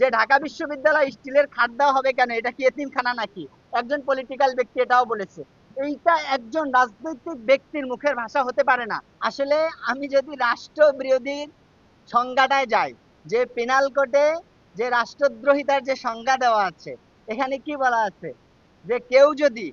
যে ঢাকা বিশ্ববিদ্যালয় স্টিলের খাট দেওয়া হবে কেন, এটা কি এতিমখানা নাকি? একজন পলিটিক্যাল ব্যক্তি এটাও বলেছে। এইটা একজন রাজনৈতিক ব্যক্তির মুখের ভাষা হতে পারে না। আসলে আমি যদি রাষ্ট্রবিরোধীর সংজ্ঞাটায় যাই, যে পেনাল কোডে যে রাষ্ট্রদ্রোহিতার যে সংজ্ঞা দেওয়া আছে, এখানে কি বলা আছে, যে কেউ যদি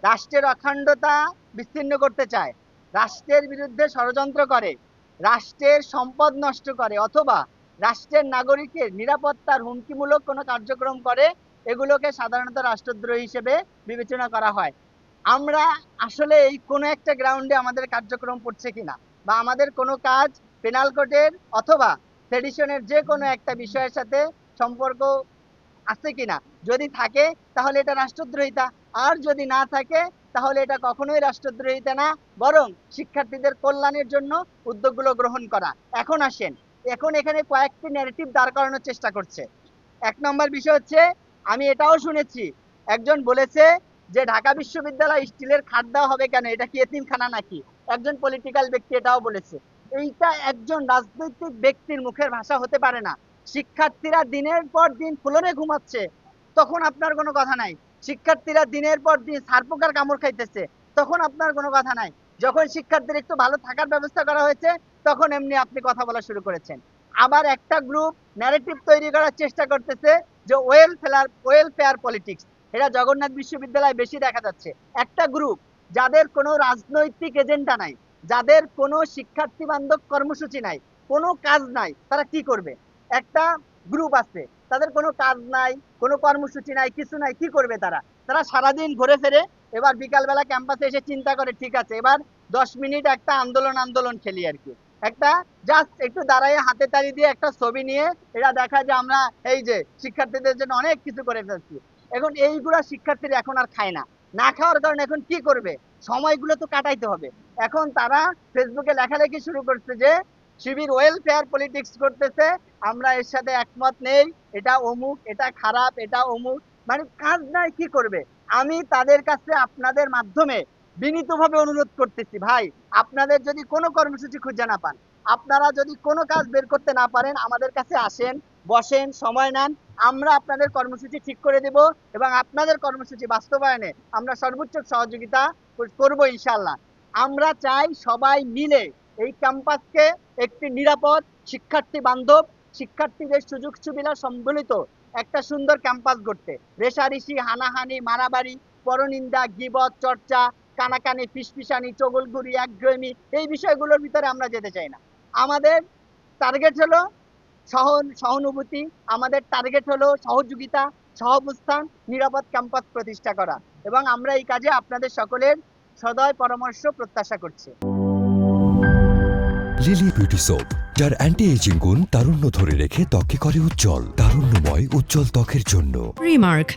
রাষ্ট্রের অখণ্ডতা বিচ্ছিন্ন করতে চায়, রাষ্ট্রের বিরুদ্ধে ষড়যন্ত্র করে, রাষ্ট্রের সম্পদ নষ্ট করে, অথবা রাষ্ট্রের নাগরিকের নিরাপত্তার হুমকিমূলক কোনো কার্যক্রম করে, এগুলোকে সাধারণত রাষ্ট্রদ্রোহী হিসেবে বিবেচনা করা হয়। আমরা আসলে এই কোনো একটা গ্রাউন্ডে আমাদের কার্যক্রম পড়ছে কিনা, বা আমাদের কোনো কাজ পেনাল কোডের অথবা সেডিশনের যে কোনো একটা বিষয়ের সাথে সম্পর্ক আছে কিনা, যদি থাকে তাহলে এটা রাষ্ট্রদ্রোহিতা, আর যদি না থাকে তাহলে এটা কখনোই রাষ্ট্রদ্রোহিতা না, বরং শিক্ষার্থীদের কল্যাণের জন্য উদ্যোগগুলো গ্রহণ করা। এখন আসেন, এখন এখানে কয়েকটি ন্যারেটিভ দাঁড় করানোর চেষ্টা করছে। এক নম্বর বিষয় হচ্ছে, আমি এটাও শুনেছি, একজন বলেছে যে ঢাকা বিশ্ববিদ্যালয় স্টিলের খাট দেওয়া হবে কেন, এটা কি এতিমখানা নাকি? একজন পলিটিক্যাল ব্যক্তি এটাও বলেছে। এইটা একজন রাজনৈতিক ব্যক্তির মুখের ভাষা হতে পারে না। শিক্ষার্থীরা দিনের পর দিন ফ্লোরে ঘুমাচ্ছে, তখন আপনার কোনো কথা নাই। শিক্ষার্থীরা দিনের পর দিন সারপোকার কামড় খাইতেছে, তখন আপনার কোনো কথা নাই। যখন শিক্ষার্থীর একটু ভালো থাকার ব্যবস্থা করা হয়েছে, তখন এমনি আপনি কথা বলা শুরু করেছেন। আবার একটা গ্রুপ ন্যারেটিভ তৈরি করার চেষ্টা করতেছে যে ওয়েলফেয়ার পলিটিক্স, এটা জগন্নাথ বিশ্ববিদ্যালয়ে বেশি দেখা যাচ্ছে। একটা গ্রুপ যাদের কোনো রাজনৈতিক এজেন্ডা নাই, যাদের কোনো শিক্ষার্থী বান্ধব কর্মসূচি নাই, কোনো কাজ নাই, তারা কি করবে? একটা গ্রুপ আছে, তাদের কোনো কাজ নাই, কোনো কর্মসূচি নাই, কিছু নাই, কি করবে তারা? তারা সারাদিন ঘুরে ফেরে, এবার বিকালবেলা ক্যাম্পাসে এসে চিন্তা করে, ঠিক আছে এবার 10 মিনিট একটা আন্দোলন খেলি আর কি, একটা জাস্ট একটু দাঁড়ায় হাতে তালি দিয়ে একটা ছবি নিয়ে এটা দেখা যে আমরা এই যে শিক্ষার্থীদের জন্য অনেক কিছু করে ফেলছি। এখন এইগুলা শিক্ষার্থীরা এখন আর খায় না। না খাওয়ার কারণে এখন কি করবে? সময়গুলো তো কাটাইতে হবে। এখন তারা ফেসবুকে লেখালেখি শুরু করছে যে শিবির ওয়েলফেয়ার পলিটিক্স করতেছে, আমরা এর সাথে একমত নেই, এটা অমুক, এটা খারাপ, এটা অমুক, মানে কাজ নাই, কি করবে? আমি তাদের কাছে আপনাদের মাধ্যমে বিনীতভাবে অনুরোধ করতেছি, ভাই আপনাদের যদি কোনো কর্মসূচি খুঁজে না পান, আপনারা যদি কোনো কাজ বের করতে না পারেন, আমাদের কাছে আসেন, বসেন, সময় নেন, আমরা আপনাদের কর্মসূচি ঠিক করে দেব, এবং আপনাদের কর্মসূচি বাস্তবায়নে আমরা সর্বোচ্চ সহযোগিতা করব ইনশাল্লাহ। আমরা চাই সবাই মিলে এই ক্যাম্পাসকে একটি নিরাপদ, শিক্ষার্থী বান্ধব, শিক্ষার্থীদের সুযোগ সুবিধা সম্বলিত একটা সুন্দর ক্যাম্পাস গড়তে। রেষারেষি, হানাহানি, মারামারি, পরনিন্দা, গীবত, চর্চা, কানাকানি, ফিসফিসানি, চগলগুড়ি, একঘেয়েমি, এই বিষয়গুলোর ভিতরে আমরা যেতে চাই না। আমাদের টার্গেট হলো সহানুভূতি, আমাদের টার্গেট হলো সহযোগিতা, সহাবস্থান, নিরাপদ ক্যাম্পাস প্রতিষ্ঠা করা, এবং আমরা এই কাজে আপনাদের সকলের সদয় পরামর্শ প্রত্যাশা করছি। লিলি বিউটি সোপ, যার অ্যান্টি এজিং গুণ তারুণ্য ধরে রেখে ত্বকে করে উজ্জ্বল, তারুণ্যময় উজ্জ্বল ত্বকের জন্য। রিমার্ক।